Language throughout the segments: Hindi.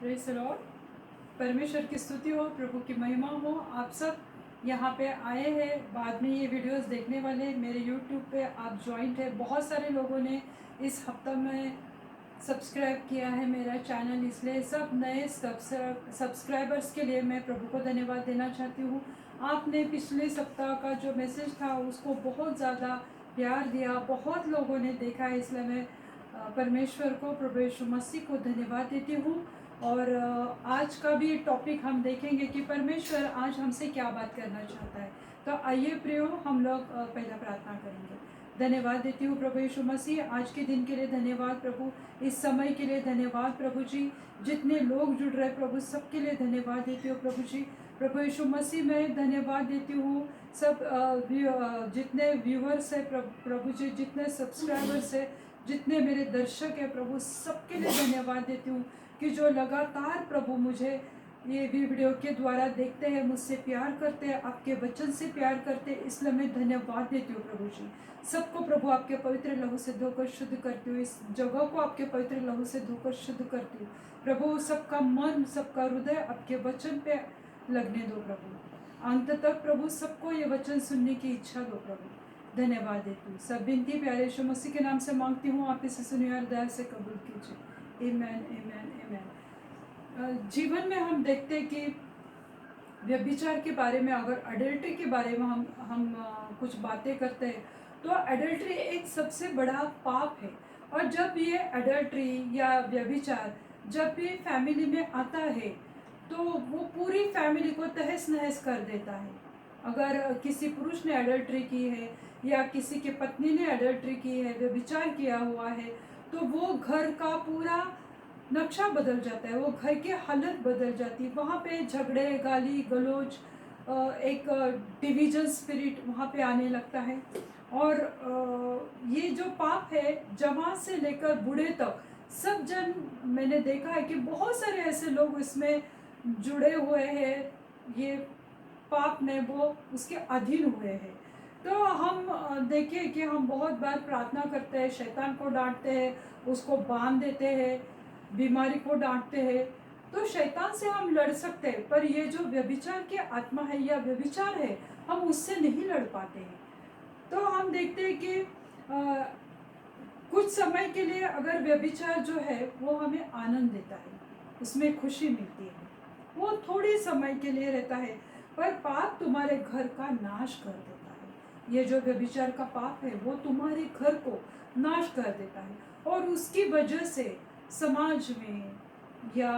Praise the Lord. परमेश्वर की स्तुति हो, प्रभु की महिमा हो। आप सब यहाँ पे आए हैं, बाद में ये वीडियोस देखने वाले मेरे यूट्यूब पे आप जॉइंट है। बहुत सारे लोगों ने इस हफ्ता में सब्सक्राइब किया है मेरा चैनल, इसलिए सब नए सब्सक्राइबर्स के लिए मैं प्रभु को धन्यवाद देना चाहती हूँ। आपने पिछले सप्ताह का जो मैसेज था उसको बहुत ज़्यादा प्यार दिया, बहुत लोगों ने देखा है, इसलिए मैं परमेश्वर को, प्रभु यीशु मसीह को धन्यवाद देती हूँ। और आज का भी टॉपिक हम देखेंगे कि परमेश्वर आज हमसे क्या बात करना चाहता है। तो आइए प्रियो, हम लोग पहला प्रार्थना करेंगे। धन्यवाद देती हूँ प्रभु यीशु मसीह, आज के दिन के लिए धन्यवाद प्रभु, इस समय के लिए धन्यवाद प्रभु जी। जितने लोग जुड़ रहे प्रभु सबके लिए धन्यवाद देती हूँ प्रभु जी। प्रभु यीशु मसीह मैं धन्यवाद देती हूँ सब जितने व्यूअर्स है प्रभु जी, जितने सब्सक्राइबर्स है, जितने मेरे दर्शक है प्रभु, सबके लिए धन्यवाद देती हूँ कि जो लगातार प्रभु मुझे ये वीडियो के द्वारा देखते हैं, मुझसे प्यार करते हैं, आपके वचन से प्यार करते हैं, इसलिए मैं धन्यवाद देती हूँ प्रभु जी। सबको प्रभु आपके पवित्र लहू से धोकर शुद्ध करती हूँ, इस जगह को आपके पवित्र लहू से धोकर शुद्ध करती हूँ प्रभु। सबका मन, सबका हृदय आपके वचन पे लगने दो प्रभु। अंत तक प्रभु सबको ये वचन सुनने की इच्छा दो प्रभु। धन्यवाद देती हूँ। सब विनती प्यारे यीशु मसीह के नाम से मांगती हूँ, आप इसे सुनिए और दया से कबूल कीजिए। आमेन, आमेन, आमेन। जीवन में हम देखते हैं कि व्यभिचार के बारे में, अगर अडल्ट्री के बारे में हम कुछ बातें करते हैं तो अडल्ट्री एक सबसे बड़ा पाप है। और जब ये अडल्ट्री या व्यभिचार जब भी फैमिली में आता है तो वो पूरी फैमिली को तहस नहस कर देता है। अगर किसी पुरुष ने अडल्ट्री की है या किसी की पत्नी ने अडल्ट्री की है, व्यभिचार किया हुआ है, तो वो घर का पूरा नक्शा बदल जाता है, वो घर की हालत बदल जाती है। वहाँ पे झगड़े, गाली गलौज, एक डिवीजन स्पिरिट वहाँ पे आने लगता है। और ये जो पाप है, जवान से लेकर बूढ़े तक सब जन, मैंने देखा है कि बहुत सारे ऐसे लोग इसमें जुड़े हुए हैं, ये पाप में वो उसके अधीन हुए हैं। तो हम देखिए कि हम बहुत बार प्रार्थना करते हैं, शैतान को डांटते हैं, उसको बांध देते हैं, बीमारी को डांटते हैं, तो शैतान से हम लड़ सकते हैं। पर ये जो व्यभिचार की आत्मा है या व्यभिचार है, हम उससे नहीं लड़ पाते हैं। तो हम देखते हैं कि कुछ समय के लिए अगर व्यभिचार जो है वो हमें आनंद देता है, उसमें खुशी मिलती है, वो थोड़ी समय के लिए रहता है, पर पाप तुम्हारे घर का नाश कर देता है। ये जो व्यभिचार का पाप है वो तुम्हारे घर को नाश कर देता है। और उसकी वजह से समाज में या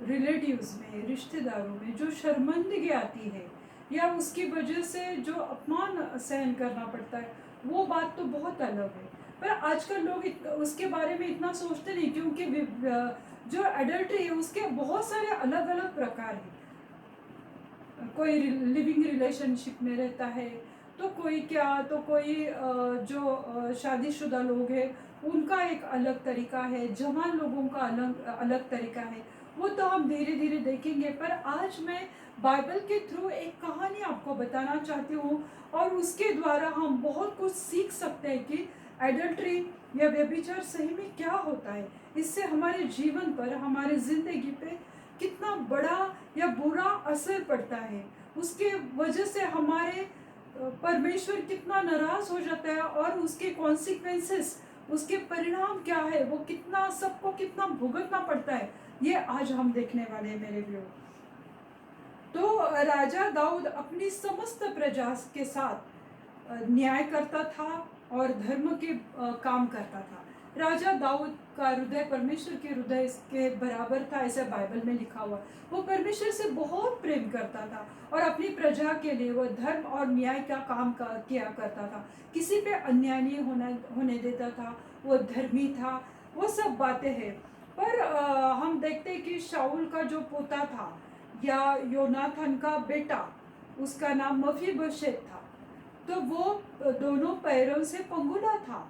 रिलेटिव्स में, रिश्तेदारों में जो शर्मिंदगी आती है या उसकी वजह से जो अपमान सहन करना पड़ता है, वो बात तो बहुत अलग है। पर आजकल लोग उसके बारे में इतना सोचते नहीं, क्योंकि जो एडल्ट्री है उसके बहुत सारे अलग अलग प्रकार हैं। कोई लिविंग रिलेशनशिप में रहता है, तो कोई क्या, तो कोई जो शादीशुदा लोग हैं उनका एक अलग तरीका है, जवान लोगों का अलग अलग तरीका है। वो तो हम धीरे धीरे देखेंगे। पर आज मैं बाइबल के थ्रू एक कहानी आपको बताना चाहती हूँ, और उसके द्वारा हम बहुत कुछ सीख सकते हैं कि एडल्ट्री या व्यभिचार सही में क्या होता है। इससे हमारे जीवन पर, हमारे ज़िंदगी पे कितना बड़ा या बुरा असर पड़ता है, उसके वजह से हमारे परमेश्वर कितना नाराज हो जाता है, और उसके कॉन्सिक्वेंसेस, उसके परिणाम क्या है, वो कितना, सबको कितना भुगतना पड़ता है, ये आज हम देखने वाले हैं मेरे व्यूअर। तो राजा दाऊद अपनी समस्त प्रजा के साथ न्याय करता था और धर्म के काम करता था। राजा दाऊद का हृदय परमेश्वर के हृदय के बराबर था, ऐसा बाइबल में लिखा हुआ। वो परमेश्वर से बहुत प्रेम करता था और अपनी प्रजा के लिए वो धर्म और न्याय का काम किया करता था। किसी पे अन्याय नहीं होने देता था, वो धर्मी था। वो सब बातें हैं। पर हम देखते हैं कि शाऊल का जो पोता था या योनाथन का बेटा, उसका नाम मफीबोशेत था, तो वो दोनों पैरों से पंगुला था।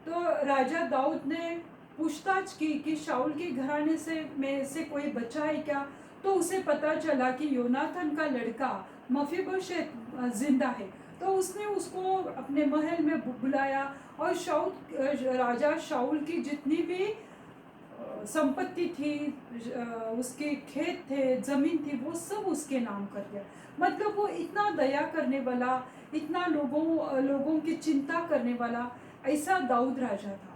तो राजा दाऊद ने पूछताछ की कि शाऊल के घराने से कोई बचा है क्या। तो उसे पता चला कि योनाथन का लड़का मफीबोशेत जिंदा है। तो उसने उसको अपने महल में बुलाया और राजा शाऊल की जितनी भी संपत्ति थी, उसके खेत थे, ज़मीन थी, वो सब उसके नाम कर दिया। मतलब वो इतना दया करने वाला, इतना लोगों की चिंता करने वाला, ऐसा दाऊद राजा था।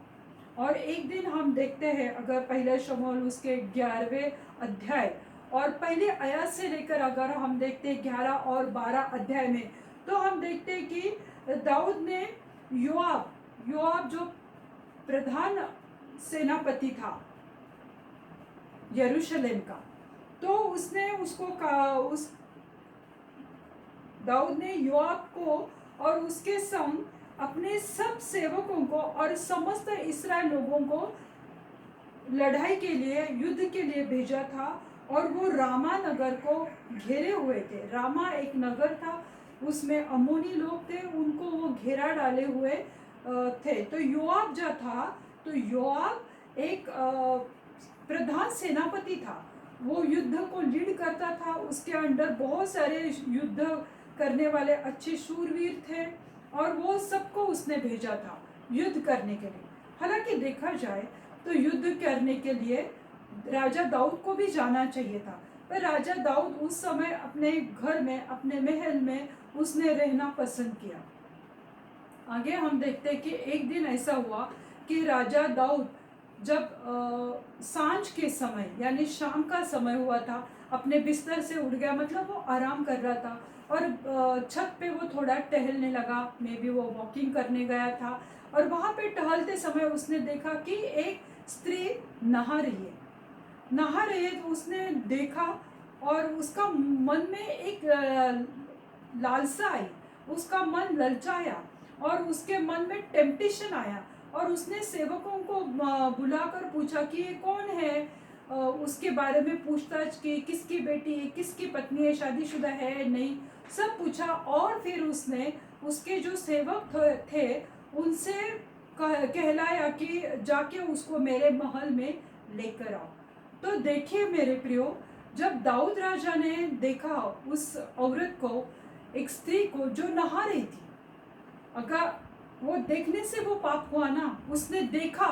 और एक दिन हम देखते हैं, अगर पहले शमूएल उसके 11वें अध्याय और पहले आयत से लेकर अगर हम देखते हैं 11 और 12 अध्याय में, तो हम देखते हैं कि दाऊद ने योआब जो प्रधान सेनापति था यरूशलेम का, तो उसने उसको कहा, उस दाऊद ने योआब को और उसके संग अपने सब सेवकों को और समस्त इस्राएल लोगों को लड़ाई के लिए, युद्ध के लिए भेजा था। और वो रामा नगर को घेरे हुए थे। रामा एक नगर था, उसमें अम्मोनी लोग थे, उनको वो घेरा डाले हुए थे। तो योआब जो था, तो योआब एक प्रधान सेनापति था, वो युद्ध को लीड करता था। उसके अंडर बहुत सारे युद्ध करने वाले अच्छे शूरवीर थे और वो सबको उसने भेजा था युद्ध करने के लिए। हालांकि देखा जाए तो युद्ध करने के लिए राजा दाऊद को भी जाना चाहिए था, पर राजा दाऊद उस समय अपने घर में, अपने महल में उसने रहना पसंद किया। आगे हम देखते हैं कि एक दिन ऐसा हुआ कि राजा दाऊद जब सांझ के समय यानी शाम का समय हुआ था, अपने बिस्तर से उठ गया, मतलब वो आराम कर रहा था और छत पे वो थोड़ा टहलने लगा, मे बी वो वॉकिंग करने गया था। और वहाँ पे टहलते समय उसने देखा कि एक स्त्री नहा रही है। तो उसने देखा और उसका मन में एक लालसा आई, उसका मन ललचाया और उसके मन में टेम्पटेशन आया और उसने सेवकों को बुलाकर पूछा कि ये कौन है। उसके बारे में पूछताछ की, किसकी बेटी है, किसकी पत्नी है, शादीशुदा है नहीं, सब पूछा। और फिर उसने उसके जो सेवक थे उनसे कहलाया कि जाके उसको मेरे महल में लेकर आओ। तो देखिए मेरे प्रियो, जब दाऊद राजा ने देखा उस औरत को, एक स्त्री को जो नहा रही थी, अगर वो देखने से वो पाप हुआ ना, उसने देखा,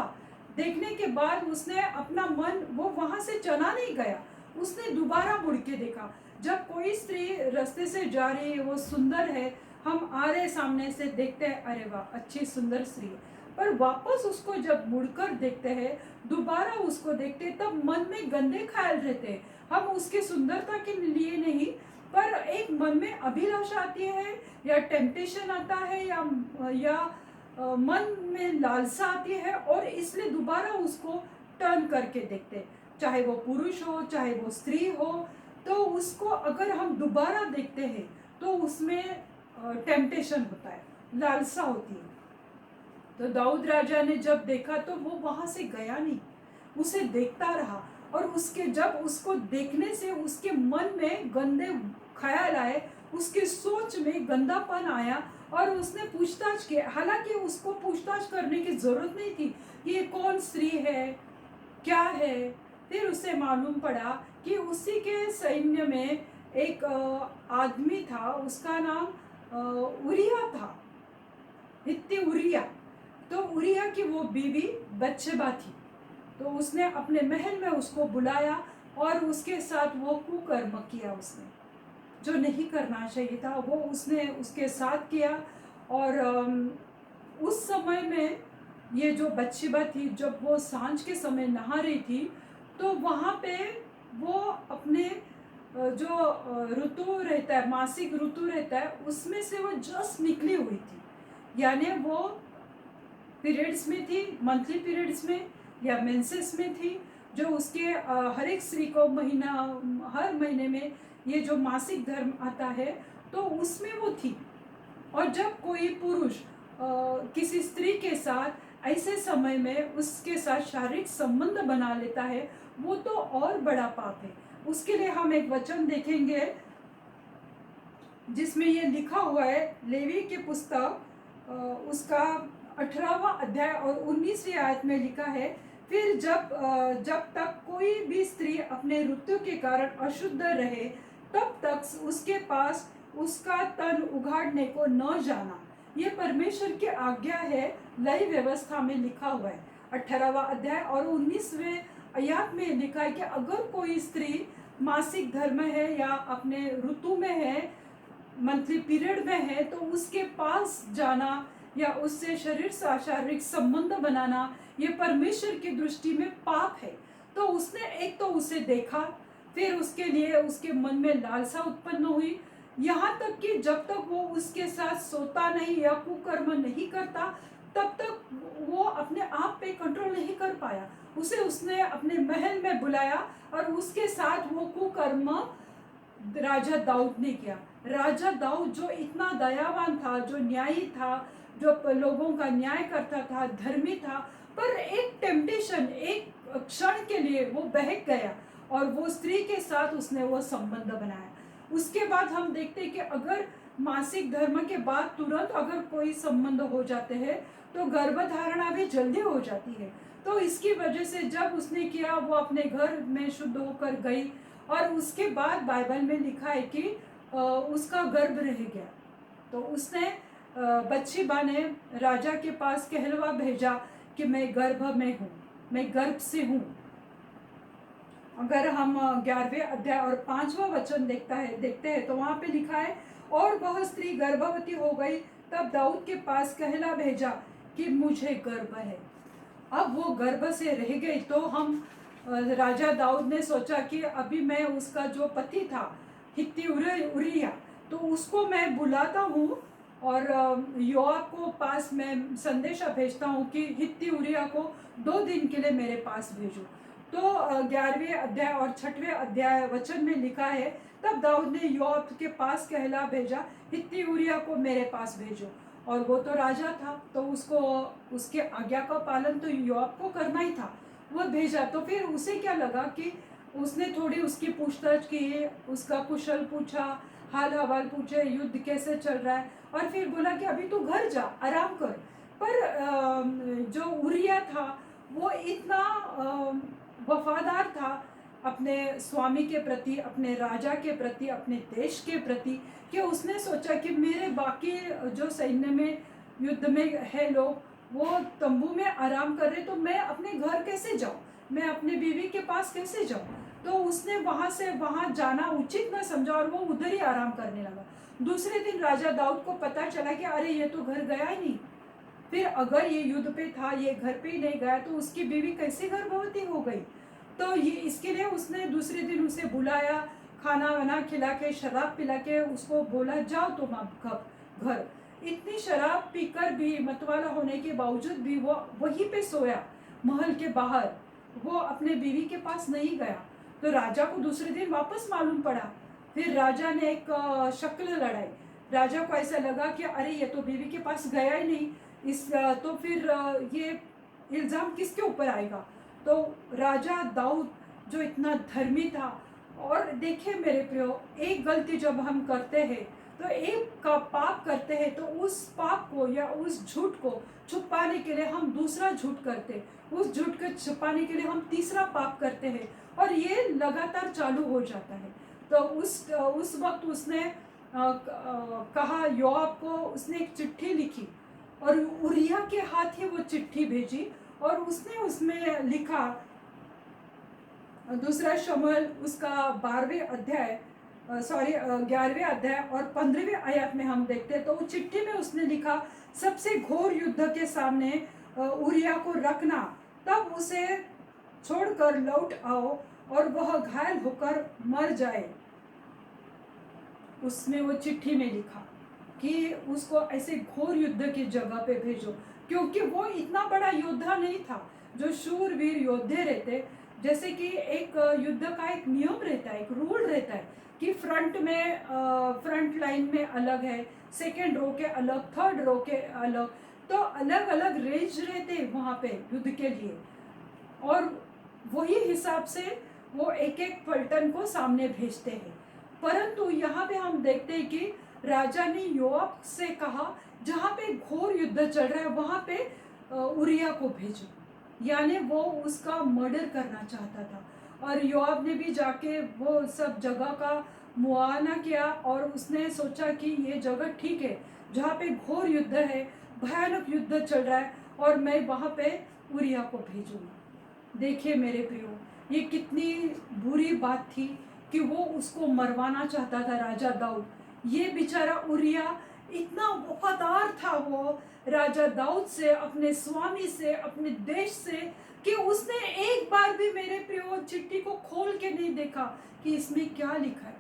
देखने के बाद उसने अपना मन, वो वहां से चला नहीं गया, उसने दोबारा मुड़ के देखा। जब कोई स्त्री रास्ते से जा रही है, वो सुंदर है, हम आ रहे सामने से देखते हैं, अरे वाह अच्छी सुंदर स्त्री है, पर वापस उसको जब मुड़कर देखते हैं, दोबारा उसको देखते, तब मन में गंदे ख्याल रहते हैं। हम उसकी सुंदरता के लिए नहीं, पर एक मन में अभिलाषा आती है या टेम्पटेशन आता है या मन में लालसा आती है और इसलिए दोबारा उसको टर्न करके देखते, चाहे वो पुरुष हो चाहे वो स्त्री हो। तो उसको अगर हम दोबारा देखते हैं तो उसमें टेम्पटेशन होता है, लालसा होती है। तो दाऊद राजा ने जब देखा तो वो वहां से गया नहीं, उसे देखता रहा और जब उसको देखने से उसके मन में गंदे ख्याल आए, उसके सोच में गंदापन आया और उसने पूछताछ की। हालांकि उसको पूछताछ करने की जरूरत नहीं थी, ये कौन स्त्री है, क्या है। फिर उसे मालूम पड़ा कि उसी के सैन्य में एक आदमी था, उसका नाम उरिया था, हित्ती उरिया। तो उरिया की वो बीवी बत्शेबा थी, तो उसने अपने महल में उसको बुलाया और उसके साथ वो कुकर्म किया, उसने जो नहीं करना चाहिए था वो उसने उसके साथ किया। और उस समय में ये जो बत्शेबा थी, जब वो सांझ के समय नहा रही थी, तो वहाँ पे वो अपने जो ऋतु रहता है, मासिक ऋतु रहता है, उसमें से वो जस्ट निकली हुई थी, यानी वो पीरियड्स में थी, मंथली पीरियड्स में या मेंसेस में थी, जो उसके हर एक स्त्री को हर महीने में ये जो मासिक धर्म आता है तो उसमें वो थी। और जब कोई पुरुष किसी स्त्री के साथ ऐसे समय में उसके साथ शारीरिक संबंध बना लेता है, वो तो और बड़ा पाप है। उसके लिए हम एक वचन देखेंगे जिसमें ये लिखा हुआ है, लेवी की पुस्तक उसका 18वां अध्याय और 19वीं आयत में लिखा है, फिर जब तक कोई भी स्त्री अपने ऋतु के कारण अशुद्ध रहे, तब तक उसके पास उसका तन उघाड़ने को न जाना। ये परमेश्वर की आज्ञा है, लय व्यवस्था में लिखा हुआ है। 18वां अध्याय और 19वें आयत में लिखा है कि अगर कोई स्त्री मासिक धर्म है या अपने ऋतु में है, मंथली पीरियड में है, तो उसके पास जाना या उससे शारीरिक संबंध बनाना ये परमेश्वर की दृष्टि में पाप है। तो उसने एक तो उसे देखा, फिर उसके लिए उसके मन में लालसा उत्पन्न हुई, यहाँ तक कि जब तक वो उसके साथ सोता नहीं या कुकर्म नहीं करता तब तक वो अपने आप पे कंट्रोल नहीं कर पाया। उसने अपने महल में बुलाया और उसके साथ वो कुकर्म राजा दाऊद ने किया। राजा दाऊद जो इतना दयावान था, जो न्यायी था, जो लोगों का न्याय करता था, धर्मी था, पर एक टेम्पटेशन, एक क्षण के लिए वो बहक गया और वो स्त्री के साथ उसने वो संबंध बनाया। उसके बाद हम देखते हैं कि अगर मासिक धर्म के बाद तुरंत अगर कोई संबंध हो जाते हैं तो गर्भधारणा भी जल्दी हो जाती है। तो इसकी वजह से जब उसने किया वो अपने घर में शुद्ध होकर गई और उसके बाद बाइबल में लिखा है कि उसका गर्भ रह गया। तो उसने बत्शेबा ने राजा के पास कहलवा भेजा कि मैं गर्भ में हूँ, मैं गर्भ से हूँ। अगर हम 11वें अध्याय और 5वां वचन देखते हैं तो वहाँ पे लिखा है, और वह स्त्री गर्भवती हो गई, तब दाऊद के पास कहला भेजा कि मुझे गर्भ है। अब वो गर्भ से रह गई तो हम राजा दाऊद ने सोचा कि अभी मैं उसका जो पति था हित्ती उरिया, तो उसको मैं बुलाता हूँ और योआब को पास मैं संदेशा भेजता हूँ कि हित्ती उरिया को 2 दिन के लिए मेरे पास भेजो। तो 11वें अध्याय और 6वें अध्याय वचन में लिखा है, तब दाऊद ने योआब के पास कहला भेजा, हित्ती उरिया को मेरे पास भेजो। और वो तो राजा था तो उसको उसके आज्ञा का पालन तो योआब को करना ही था। वो भेजा तो फिर उसे क्या लगा कि उसने थोड़ी उसकी पूछताछ की, उसका कुशल पूछा, हाल हवाल पूछे, युद्ध कैसे चल रहा है, और फिर बोला कि अभी तू घर जा, आराम कर। पर जो उरिया था वो इतना वफादार था अपने स्वामी के प्रति, अपने राजा के प्रति, अपने देश के प्रति, कि उसने सोचा कि मेरे बाकी जो सैन्य में युद्ध में है लोग वो तंबू में आराम कर रहे, तो मैं अपने घर कैसे जाऊं, मैं अपने बीवी के पास कैसे जाऊं। तो उसने वहां से वहां जाना उचित न समझा और वो उधर ही आराम करने लगा। दूसरे दिन राजा दाऊद को पता चला कि अरे ये तो घर गया ही नहीं। फिर अगर ये युद्ध पे था, ये घर पे ही नहीं गया, तो उसकी बीवी कैसे गर्भवती हो गई। तो ये इसके लिए उसने दूसरे दिन उसे बुलाया, खाना वाना खिला के, शराब पिला के उसको बोला जाओ तुम अब घर। इतनी शराब पीकर भी, मतवाला होने के बावजूद भी वो वहीं पे सोया महल के बाहर, वो अपने बीवी के पास नहीं गया। तो राजा को दूसरे दिन वापस मालूम पड़ा। फिर राजा ने एक शक्ल लड़ाई। राजा को ऐसा लगा कि अरे ये तो बीवी के पास गया ही नहीं, तो फिर ये इल्ज़ाम किसके ऊपर आएगा। तो राजा दाऊद जो इतना धर्मी था, और देखिए मेरे प्रियो, एक गलती जब हम करते हैं तो एक का पाप करते हैं तो उस पाप को या उस झूठ को छुपाने के लिए हम दूसरा झूठ करते, उस झूठ को छुपाने के लिए हम तीसरा पाप करते हैं, और ये लगातार चालू हो जाता है। तो उस वक्त उसने कहा योआब को, उसने एक चिट्ठी लिखी और उरिया के हाथ ही वो चिट्ठी भेजी, और उसने उसमें लिखा, दूसरा शमूएल उसका 11वें अध्याय और 15वें आयत में हम देखते हैं। तो वो चिट्ठी में उसने लिखा, सबसे घोर युद्ध के सामने उरिया को रखना, तब उसे छोड़कर लौट आओ और वह घायल होकर मर जाए। उसने वो चिट्ठी में लिखा कि उसको ऐसे घोर युद्ध की जगह पे भेजो, क्योंकि वो इतना बड़ा योद्धा नहीं था। जो शूरवीर योद्धे रहते, जैसे कि एक युद्ध का एक नियम रहता है, एक रूल रहता है कि फ्रंट लाइन में अलग है, सेकेंड रो के अलग, थर्ड रो के अलग, तो अलग अलग रेंज रहते वहाँ पे युद्ध के लिए, और वही हिसाब से वो एक एक पलटन को सामने भेजते हैं। परंतु यहाँ पे हम देखते हैं कि राजा ने योआब से कहा, जहाँ पे घोर युद्ध चल रहा है वहाँ पे उरिया को भेजो, यानी वो उसका मर्डर करना चाहता था। और योआब ने भी जाके वो सब जगह का मुआयना किया और उसने सोचा कि ये जगह ठीक है, जहाँ पे घोर युद्ध है, भयानक युद्ध चल रहा है, और मैं वहाँ पे उरिया को भेजूंगा। देखिए मेरे प्रियो, ये कितनी बुरी बात थी कि वो उसको मरवाना चाहता था राजा दाऊद। ये बेचारा उरिया इतना वफादार था वो राजा दाऊद से, अपने स्वामी से, अपने देश से, कि उसने एक बार भी मेरे प्रियो चिट्ठी को खोल के नहीं देखा कि इसमें क्या लिखा है।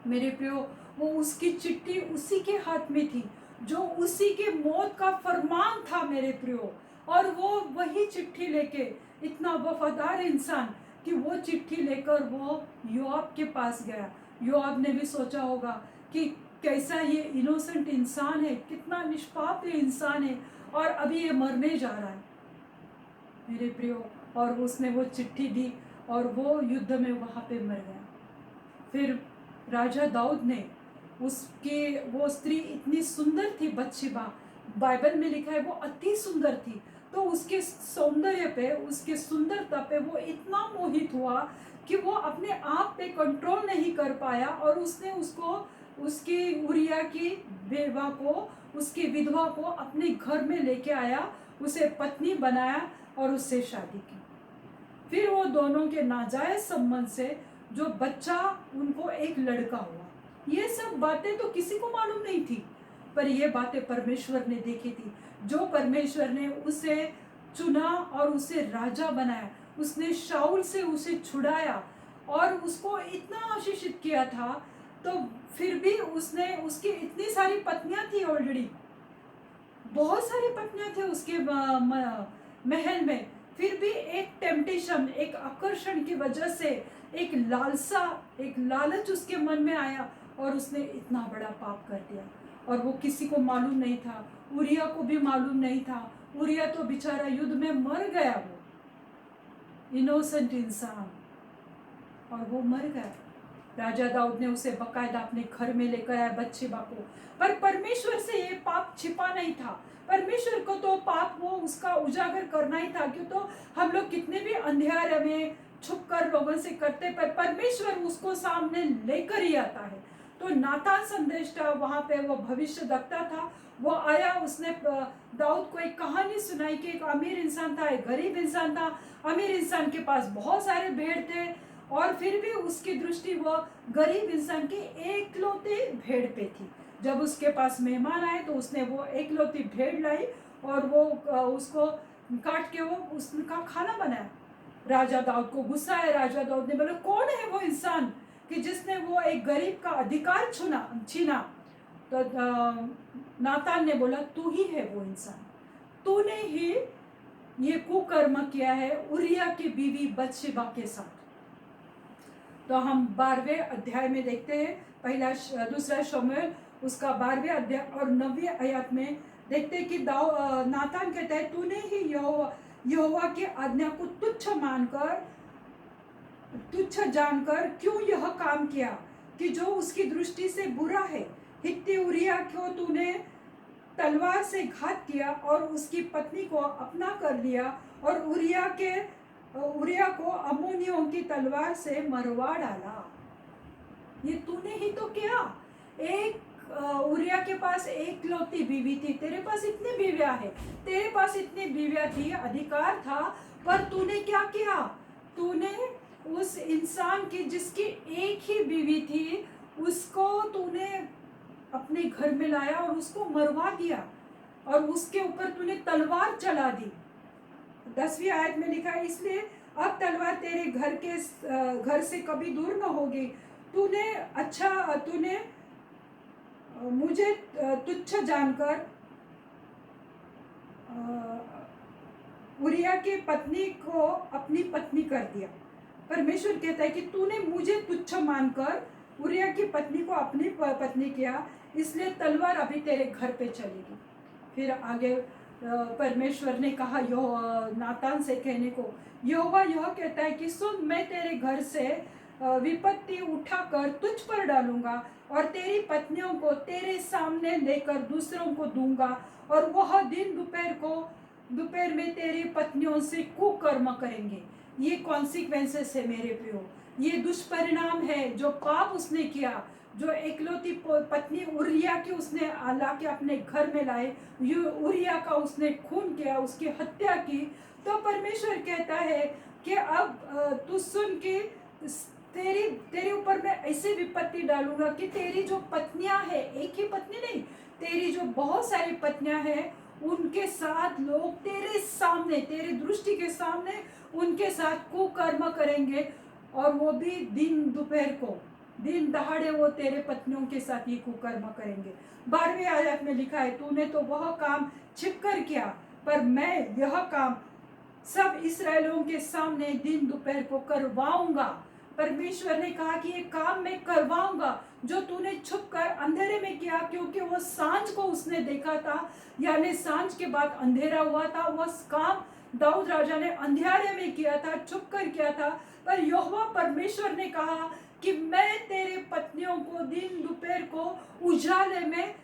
मेरे प्रियो, वो उसकी चिट्ठी उसी के हाथ में थी जो उसी के मौत का फरमान था मेरे प्रियो। और वो वही चिट्ठी लेके, इतना वफादार इंसान कि वो चिट्ठी लेकर वो योआब के पास गया। योआब ने भी सोचा होगा कि कैसा ये इनोसेंट इंसान है, कितना निष्पाप ये इंसान है, और अभी ये मरने जा रहा है मेरे प्रियो। और उसने वो चिट्ठी दी और वो युद्ध में वहाँ पे मर गया। फिर राजा दाऊद ने उसके, वो स्त्री इतनी सुंदर थी बत्शेबा, बाइबल में लिखा है वो अति सुंदर थी, तो उसके सौंदर्य पे, उसके सुंदरता पे वो इतना मोहित हुआ कि वो अपने आप पे कंट्रोल नहीं कर पाया, और उसने उसको, उसकी उरिया की बेवा को, उसकी विधवा को अपने घर में लेके आया, उसे पत्नी बनाया और उससे शादी की। फिर वो दोनों के नाजायज संबंध से जो बच्चा, उनको एक लड़का हुआ। ये सब बातें तो किसी को मालूम नहीं थी, पर ये बातें परमेश्वर ने देखी थी। जो परमेश्वर ने उसे चुना और उसे राजा बनाया, उसने शाऊल से उसे छुड़ाया और उसको इतना आशीषित किया था, तो फिर भी उसने, उसकी इतनी सारी पत्नियां थी ऑलरेडी, बहुत सारी पत्नियां थे उसके महल में, फिर भी एक टेम्पटेशन, एक आकर्षण की वजह से, एक लालसा, एक लालच उसके मन में आया और उसने इतना बड़ा पाप कर दिया। और वो किसी को मालूम नहीं था, उरिया को भी मालूम नहीं था। उरिया तो बेचारा युद्ध में मर गया, वो इनोसेंट इंसान, और वो मर गया। राजा दाऊद ने उसे बकायदा अपने घर में लेकर आया बत्शेबा को। पर परमेश्वर से ये पाप छिपा नहीं था। परमेश्वर को तो पाप वो उसका उजागर करना ही था, क्यों तो हम लोग कितने भी अंधेरे में छुप कर लोगों से करते, पर परमेश्वर उसको सामने लेकर ही आता है। तो नातान संदेष्टा वहां पे वो भविष्य दक्ता था, वो आया, उसने दाऊद को एक कहानी सुनाई कि एक अमीर इंसान था, एक गरीब इंसान था। अमीर इंसान के पास बहुत सारे भेड़ थे, और फिर भी उसकी दृष्टि वो गरीब इंसान की एकलौती भेड़ पे थी। जब उसके पास मेहमान आए तो उसने वो एकलौती भेड़ लाई और वो उसको काट के वो उसका खाना बनाया। राजा दाऊद को गुस्सा है। राजा दाऊद ने बोला, कौन है वो इंसान कि जिसने वो एक गरीब का अधिकार छीना। तो नातान ने बोला, तू ही है वो इंसान, तूने ही ये कुकर्म किया है उरिया की बीवी बत्शेबा के साथ। तो हम 12वें अध्याय में देखते हैं, पहला दूसरा शमूएल उसका 12वें अध्याय और 9वीं आयत में देखते हैं कि नातान कहता है, तूने ही यहोवा की आज्ञा को तुच्छ जानकर क्यों यह काम किया कि जो उसकी दृष्टि से बुरा है। हित्ती उरिया को तूने तलवार से घात किया और उसकी पत्नी को अपना कर लिया, और उरिया को अम्मोनियों की तलवार से मरवा डाला। ये तूने ही तो किया। एक उरिया के पास एक लौती बीवी थी, तेरे पास इतनी बीवियां है, तेरे पास इतनी बीवियां थी, अधिकार था, पर तूने क्या किया? तूने उस इंसान की जिसकी एक ही बीवी थी, उसको तूने अपने घर में लाया और उसको मरवा दिया, और उसके ऊपर तूने तलवार चला दी। 10वीं आयत में लिखा है, इसलिए अब तलवार तेरे घर से कभी दूर न होगी। तूने मुझे तुच्छ जानकर उरिया की पत्नी को अपनी पत्नी कर दिया। परमेश्वर कहता है कि तूने मुझे तुच्छ मानकर उरिया की पत्नी को अपनी पत्नी किया, इसलिए तलवार अभी तेरे घर पे चलेगी। फिर आगे परमेश्वर ने कहा नातान से कहने को, यहोवा यह कहता है कि सुन, मैं तेरे घर से विपत्ति उठाकर तुझ पर डालूंगा और तेरी पत्नियों को तेरे सामने लेकर दूसरों को दूंगा, और वह दिन दोपहर में तेरी पत्नियों से कुकर्म करेंगे। ये कॉन्सिक्वेंसेस है मेरे प्रियो, ये दुष्परिणाम है जो पाप उसने किया, जो एकलौती पत्नी उरिया की उसने ला के अपने घर में लाए, उरिया का उसने खून किया, उसकी हत्या की। तो परमेश्वर कहता है कि अब तू सुन कि तेरी तेरे ऊपर मैं ऐसे विपत्ति डालूंगा कि तेरी जो पत्नियां हैं, एक ही पत्नी नहीं, तेरी जो बहुत सारी पत्नियां हैं, उनके साथ लोग तेरे सामने, तेरे दृष्टि के सामने उनके साथ कुकर्म करेंगे। और वो भी दिन दोपहर को, दिन दहाड़े वो तेरे पत्नियों के साथ ये कुकर्म करेंगे। 12वीं आयत में लिखा है, तूने तो वह काम छिपकर किया, पर मैं यह काम सब इसराइलियों के सामने दिन दोपहर को करवाऊंगा। परमेश्वर ने कहा कि ये काम मैं करवाऊंगा जो तूने छुप कर अंधेरे में किया, क्योंकि वो सांझ को उसने देखा था, यानी सांझ के बाद अंधेरा हुआ था। वह काम दाऊद राजा ने अंधेरे में किया था, छुप कर किया था। पर यहोवा परमेश्वर ने कहा कि मैं तेरे पत्नियों को दिन दोपहर को उजाले में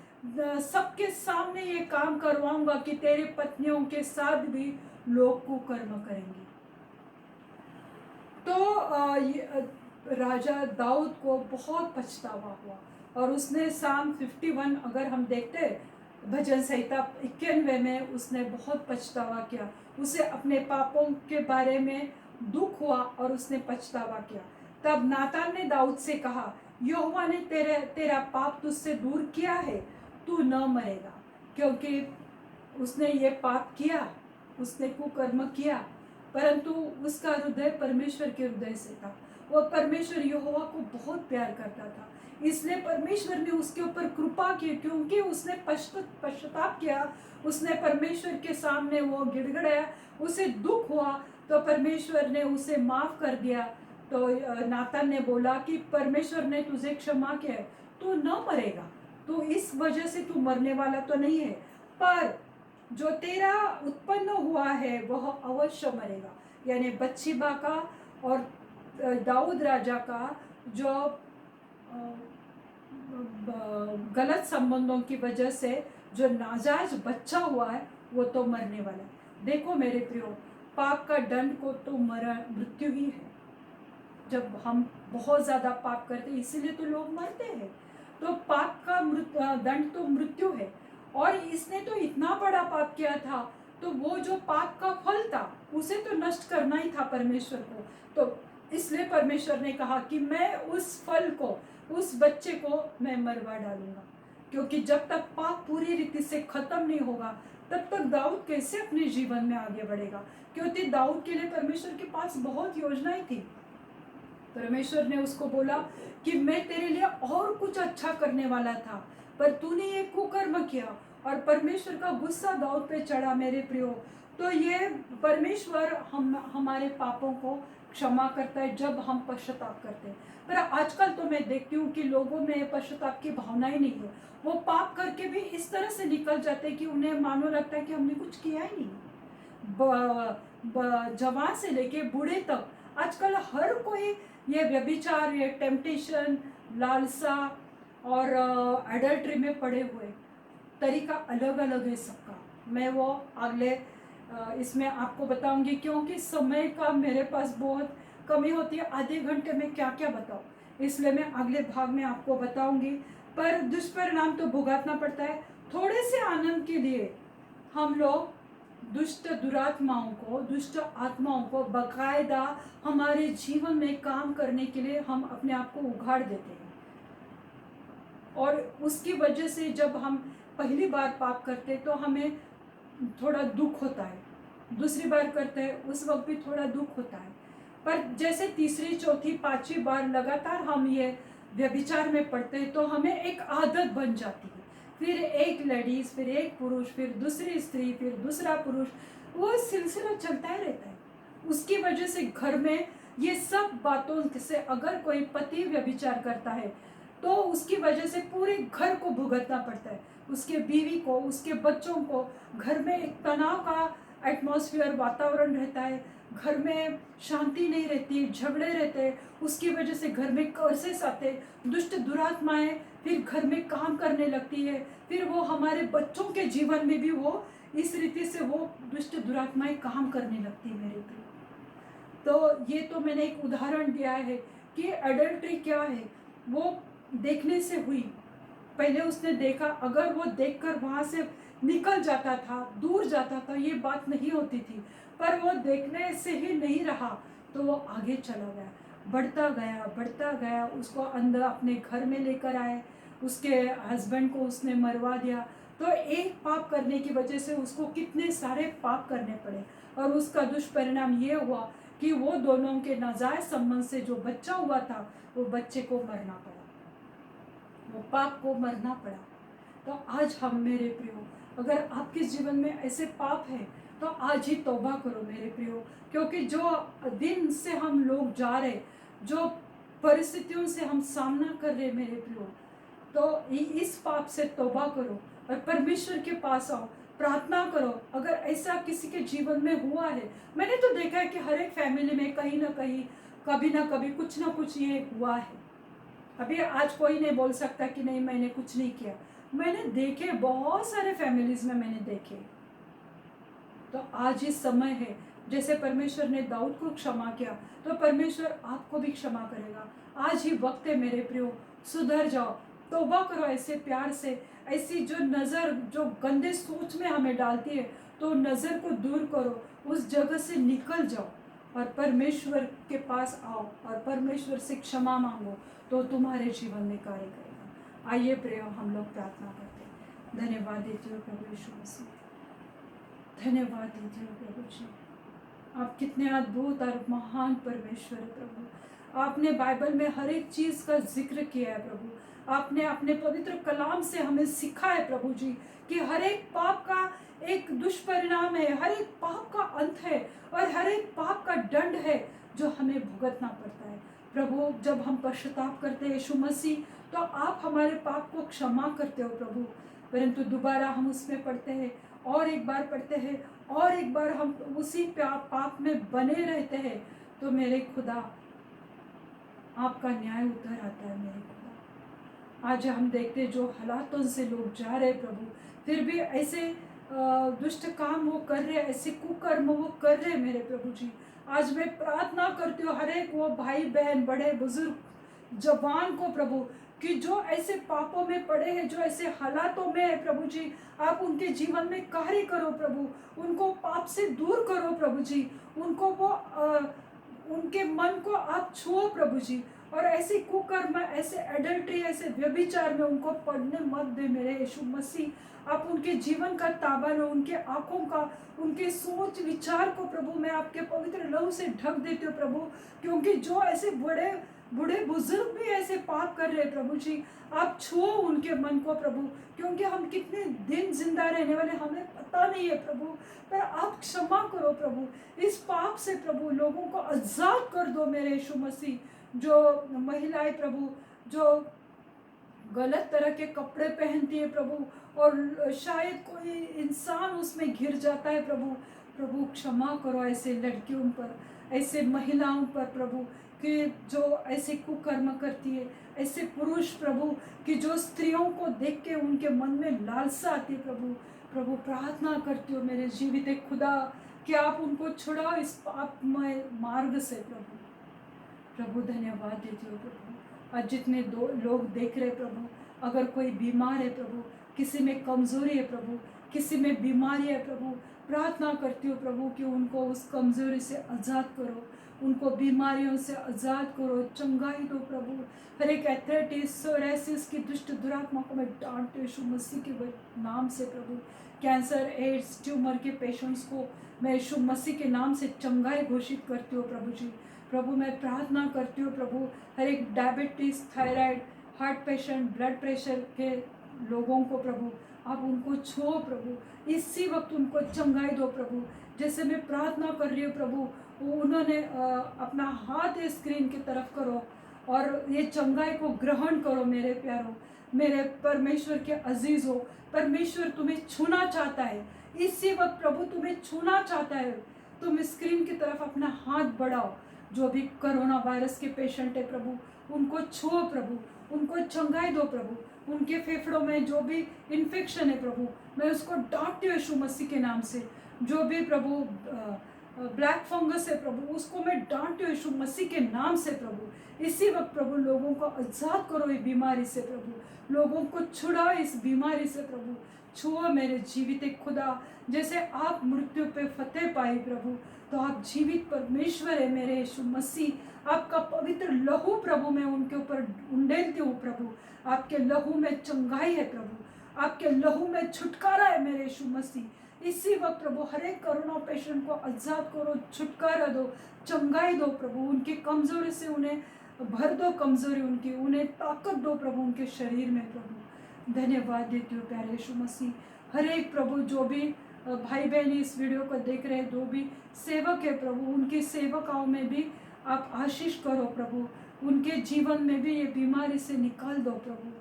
सबके सामने ये काम करवाऊंगा कि तेरे पत्नियों के साथ भी लोग कुकर्म करेंगे। तो राजा दाऊद को बहुत पछतावा हुआ और उसने साम 51, अगर हम देखते भजन संहिता 91 में, उसने बहुत पछतावा किया। उसे अपने पापों के बारे में दुख हुआ और उसने पछतावा किया। तब नातान ने दाऊद से कहा, यहोवा ने तेरा पाप तुझसे दूर किया है, तू न मरेगा। क्योंकि उसने ये पाप किया, उसने कुकर्म किया, परंतु उसका हृदय परमेश्वर के हृदय से था। वो परमेश्वर यहोवा को बहुत प्यार करता था, इसलिए परमेश्वर ने उसके ऊपर कृपा की, क्योंकि उसने पश्चाताप किया, उसने परमेश्वर के सामने वो गिड़गिड़ाया, उसे दुख हुआ, तो परमेश्वर ने उसे माफ कर दिया। तो नातान ने बोला कि परमेश्वर ने तुझे क्षमा किया है, तू न मरेगा, तू इस वजह से तू मरने वाला तो नहीं है, पर जो तेरा उत्पन्न हुआ है वह अवश्य मरेगा। यानी बत्शेबा का और दाऊद राजा का जो गलत संबंधों की वजह से जो नाजायज बच्चा हुआ है वो तो मरने वाला है। देखो मेरे प्रियो, पाप का दंड को तो मृत्यु ही है। जब हम बहुत ज़्यादा पाप करते हैं इसीलिए तो लोग मरते हैं। तो पाप का दंड तो मृत्यु है, और इसने तो इतना बड़ा पाप किया था, तो वो जो पाप का फल था उसे तो नष्ट करना ही था परमेश्वर को। तो इसलिए परमेश्वर ने कहा कि मैं उस फल को, उस बच्चे को मैं मरवा डालूंगा। क्योंकि जब तक पाप पूरी रीति से खत्म नहीं होगा तब तक दाऊद कैसे अपने जीवन में आगे बढ़ेगा। क्योंकि दाऊद के लिए परमेश्वर के पास बहुत योजनाएं थी। परमेश्वर ने उसको बोला कि मैं तेरे लिए और कुछ अच्छा करने वाला था, पर तूने ये कुकर्म किया, और परमेश्वर का गुस्सा दाऊद पे चढ़ा मेरे प्रियो। तो ये परमेश्वर हमारे पापों को क्षमा करता है जब हम पश्चाताप करते हैं। पर आजकल तो मैं देखती हूँ कि लोगों में पश्चाताप की भावना ही नहीं है। वो पाप करके भी इस तरह से निकल जाते हैं कि उन्हें मानो लगता है कि हमने कुछ किया ही नहीं। जवान से लेके बूढ़े तक आजकल हर कोई ये व्यभिचार, ये टेम्पटेशन, लालसा और एडल्ट्री में पड़े हुए। तरीका अलग अलग है सबका। मैं वो अगले इसमें आपको बताऊंगी, क्योंकि समय का मेरे पास बहुत कमी होती है, आधे घंटे में क्या क्या बताऊं, इसलिए मैं अगले भाग में आपको बताऊंगी। पर दुष्परिणाम तो भुगतना पड़ता है। थोड़े से आनंद के लिए हम लोग दुष्ट दुरात्माओं को, दुष्ट आत्माओं को बाकायदा हमारे जीवन में काम करने के लिए हम अपने आप को उघाड़ देते हैं। और उसकी वजह से जब हम पहली बार पाप करते तो हमें थोड़ा दुख होता है, दूसरी बार करते हैं उस वक्त भी थोड़ा दुख होता है, पर जैसे तीसरी, चौथी, पांचवी बार लगातार हम ये व्यभिचार में पड़ते हैं तो हमें एक आदत बन जाती है। फिर एक लेडीज, फिर एक पुरुष, फिर दूसरी स्त्री, फिर दूसरा पुरुष, वो सिलसिला चलता ही रहता है। उसकी वजह से घर में ये सब बातों से अगर कोई पति व्यभिचार करता है तो उसकी वजह से पूरे घर को भुगतना पड़ता है, उसके बीवी को, उसके बच्चों को। घर में एक तनाव का एटमॉस्फेयर, वातावरण रहता है, घर में शांति नहीं रहती, झगड़े रहते हैं, उसकी वजह से घर में कर्सेस आते, दुष्ट दुरात्माएं फिर घर में काम करने लगती है, फिर वो हमारे बच्चों के जीवन में भी वो इस रीति से वो दुष्ट दुरात्माएं काम करने लगती है मेरे प्रिय। तो ये तो मैंने एक उदाहरण दिया है कि एडल्ट्री क्या है। वो देखने से हुई। पहले उसने देखा, अगर वो देखकर वहाँ से निकल जाता था, दूर जाता था, ये बात नहीं होती थी, पर वो देखने से ही नहीं रहा, तो वो आगे चला गया, बढ़ता गया बढ़ता गया। उसको अंदर अपने घर में लेकर आए, उसके हस्बैंड को उसने मरवा दिया। तो एक पाप करने की वजह से उसको कितने सारे पाप करने पड़े, और उसका दुष्परिणाम ये हुआ कि वो दोनों के नाजायज संबंध से जो बच्चा हुआ था, वो बच्चे को मरना पड़ा, वो पाप को मरना पड़ा। तो आज हम, मेरे प्रियो, अगर आपके जीवन में ऐसे पाप है तो आज ही तौबा करो मेरे प्रियो, क्योंकि जो दिन से हम लोग जा रहे, जो परिस्थितियों से हम सामना कर रहे मेरे प्रियो, तो इस पाप से तौबा करो और परमेश्वर के पास आओ, प्रार्थना करो। अगर ऐसा किसी के जीवन में हुआ है, मैंने तो देखा है कि हर एक फैमिली में कहीं ना कहीं, कभी ना कभी, कुछ ना कुछ ये हुआ है। अभी आज कोई नहीं बोल सकता कि नहीं मैंने कुछ नहीं किया। मैंने देखे, बहुत सारे फैमिलीज में मैंने देखे। तो आज ही समय है, जैसे परमेश्वर ने दाऊद को क्षमा किया, तो परमेश्वर आपको भी क्षमा करेगा। आज ही वक्त है मेरे प्रियो, सुधर जाओ, तौबा करो ऐसे प्यार से। ऐसी जो नज़र, जो गंदे सोच में हमें डालती है, तो नज़र को दूर करो, उस जगह से निकल जाओ और परमेश्वर के पास आओ और परमेश्वर से क्षमा मांगो, तो तुम्हारे जीवन में कार्य करेगा। आइए प्रियो, हम लोग प्रार्थना करते हैं। धन्यवाद देती हूँ प्रभु यीशु मसीह, धन्यवाद देती हूँ प्रभु जी। आप कितने अद्भुत और महान परमेश्वर है प्रभु। आपने बाइबल में हर एक चीज़ का जिक्र किया है प्रभु। आपने अपने पवित्र कलाम से हमें सिखा है प्रभु जी कि हर एक पाप का एक दुष्परिणाम है, हर एक पाप का अंत है, और हर एक पाप का दंड है जो हमें भुगतना पड़ता है प्रभु। जब हम पश्चाताप करते हैं यीशु मसीह, तो आप हमारे पाप को क्षमा करते हो प्रभु, परंतु दोबारा हम उसमें पढ़ते हैं, और एक बार पढ़ते हैं, और एक बार हम उसी पाप में बने रहते हैं, तो मेरे खुदा आपका न्याय उतर आता है मेरे खुदा। आज हम देखते हैं जो हालातों से लोग जा रहे प्रभु, फिर भी ऐसे दुष्ट काम वो कर रहे, ऐसे कुकर्म वो कर रहे मेरे प्रभु जी। आज मैं प्रार्थना करती हूँ हर एक वो भाई बहन, बड़े बुजुर्ग, जवान को प्रभु, कि जो ऐसे पापों में पड़े हैं, जो ऐसे हालातों में है प्रभु जी, आप उनके जीवन में कार्य करो प्रभु, उनको पाप से दूर करो प्रभु जी, उनको वो उनके मन को आप छुओ प्रभु जी, और ऐसे कुकर्म, ऐसे एडल्ट्री, ऐसे व्यभिचार में उनको पढ़ने मत दे मेरे यीशु मसीह। आप उनके जीवन का ताबा लो, उनके आंखों का, उनके सोच विचार को प्रभु मैं आपके पवित्र लहू से ढक देती हूँ प्रभु, क्योंकि जो ऐसे बड़े बूढ़े बुजुर्ग भी ऐसे पाप कर रहे हैं प्रभु जी, आप छुओ उनके मन को प्रभु, क्योंकि हम कितने दिन जिंदा रहने वाले हमें पता नहीं है प्रभु, पर आप क्षमा करो प्रभु इस पाप से प्रभु, लोगों को आजाद कर दो मेरे यीशु मसीह। जो महिलाएं प्रभु, जो गलत तरह के कपड़े पहनती है प्रभु, और शायद कोई इंसान उसमें घिर जाता है प्रभु, प्रभु क्षमा करो ऐसे लड़कियों पर, ऐसे महिलाओं पर प्रभु, कि जो ऐसे कुकर्म करती है, ऐसे पुरुष प्रभु, कि जो स्त्रियों को देख के उनके मन में लालसा आती है प्रभु। प्रभु प्रार्थना करती हो मेरे जीवित खुदा कि आप उनको छुड़ाओ इस पापमय मार्ग से प्रभु। प्रभु धन्यवाद देती हो प्रभु। आज जितने दो लोग देख रहे प्रभु, अगर कोई बीमार है प्रभु, किसी में कमजोरी है प्रभु, किसी में बीमारी है प्रभु, प्रार्थना करती हो प्रभु कि उनको उस कमजोरी से आज़ाद करो, उनको बीमारियों से आज़ाद करो, चंगाई दो प्रभु। हर एक एथराइटिस, सोराइसिस की दुष्ट दुरात्मा को मैं डांटती हूं यीशु मसीह के नाम से प्रभु। कैंसर, एड्स, ट्यूमर के पेशेंट्स को मैं यीशु मसीह के नाम से चंगाई घोषित करती हूँ प्रभु जी। प्रभु मैं प्रार्थना करती हूँ प्रभु, हर एक diabetes, thyroid, heart patient, blood pressure के लोगों को प्रभु आप उनको छुओ प्रभु, इसी वक्त उनको चंगाई दो प्रभु। जैसे मैं प्रार्थना कर रही हूँ प्रभु, उन्होंने अपना हाथ स्क्रीन की तरफ करो और ये चंगाई को ग्रहण करो मेरे प्यारों, मेरे परमेश्वर के अजीज हो। परमेश्वर तुम्हें छूना चाहता है इसी वक्त प्रभु, तुम्हें छूना चाहता है। तुम स्क्रीन की तरफ अपना हाथ बढ़ाओ, जो भी कोरोना वायरस के पेशेंट है प्रभु उनको छुओ प्रभु, उनको चंगाई दो प्रभु। उनके फेफड़ों में जो भी इन्फेक्शन है प्रभु मैं उसको डांटती हूँ यीशु मसीह के नाम से। जो भी प्रभु ब्लैक फंगस है प्रभु, उसको मैं डांटती हूँ यीशु मसीह के नाम से प्रभु। इसी वक्त प्रभु लोगों को आजाद करो इस बीमारी से प्रभु, लोगों को छुड़ाओ इस बीमारी से प्रभु। छुओ मेरे जीवित खुदा, जैसे आप मृत्यु पे फतेह पाई प्रभु, तो आप जीवित परमेश्वर है मेरे यीशु मसीह। आपका पवित्र लहू प्रभु मैं उनके ऊपर उंडेलती हूँ प्रभु। आपके लहू में चंगाई है प्रभु, आपके लहू में छुटकारा है मेरे यीशु मसीह। इसी वक्त प्रभु हर एक कोरोना पेशेंट को आजाद करो, छुटकारा दो, चंगाई दो प्रभु। उनकी कमजोरी से उन्हें भर दो, कमजोरी उनकी, उन्हें ताकत दो प्रभु उनके शरीर में प्रभु। धन्यवाद देती हूँ प्यारे यीशु मसीह। हर एक प्रभु जो भी भाई बहन इस वीडियो को देख रहे हैं, जो भी सेवक है प्रभु, उनकी सेवकाओं में भी आप आशीष करो प्रभु। उनके जीवन में भी ये बीमारी से निकाल दो प्रभु,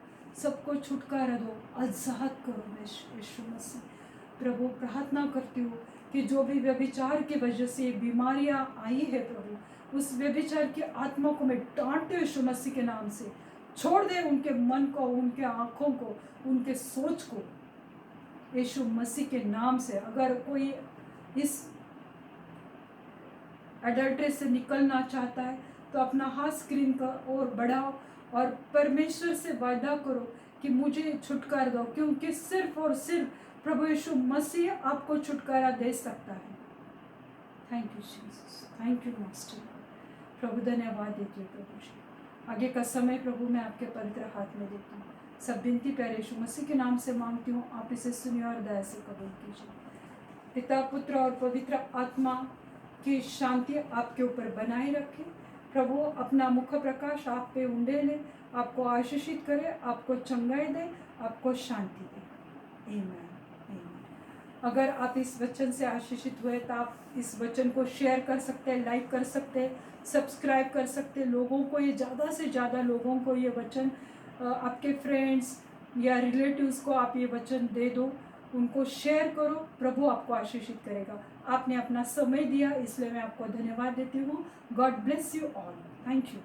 सबको छुटकारा दो, आजाद करो यीशु मसीह। प्रभु प्रार्थना करती हूँ कि जो भी व्यभिचार की वजह से ये बीमारियाँ आई है प्रभु, उस व्यभिचार की आत्मा को मैं डांटती हूँ यीशु मसीह के नाम से। छोड़ दे उनके मन को, उनके आँखों को, उनके सोच को यीशु मसीह के नाम से। अगर कोई इस एडल्ट्री से निकलना चाहता है तो अपना हाथ स्क्रीन का और बढ़ाओ और परमेश्वर से वादा करो कि मुझे छुटकारा दो, क्योंकि सिर्फ और सिर्फ प्रभु यीशु मसीह आपको छुटकारा दे सकता है। Thank you Jesus, thank you master. प्रभु धन्यवाद देती हूँ प्रभु जी। आगे का समय प्रभु मैं आपके पवित्र हाथ में देती हूँ। सब विनती प्यारे यीशु मसीह के नाम से मांगती हूँ, आप इसे सुनिए और दया से कबूल कीजिए। पिता, पुत्र और पवित्र आत्मा की शांति आपके ऊपर बनाए रखे। प्रभु अपना मुख प्रकाश आप पे उंडेले, आपको आशीषित करे, आपको चंगाई दे, आपको शांति दे। आमीन। अगर आप इस वचन से आशीषित हुए तो आप इस वचन को शेयर कर सकते हैं, लाइक कर सकते हैं, सब्सक्राइब कर सकते हैं। लोगों को ये ज़्यादा से ज़्यादा लोगों को ये वचन, आपके फ्रेंड्स या रिलेटिव्स को आप ये वचन दे दो, उनको शेयर करो। प्रभु आपको आशीषित करेगा। आपने अपना समय दिया, इसलिए मैं आपको धन्यवाद देती हूँ। God bless you all. Thank you.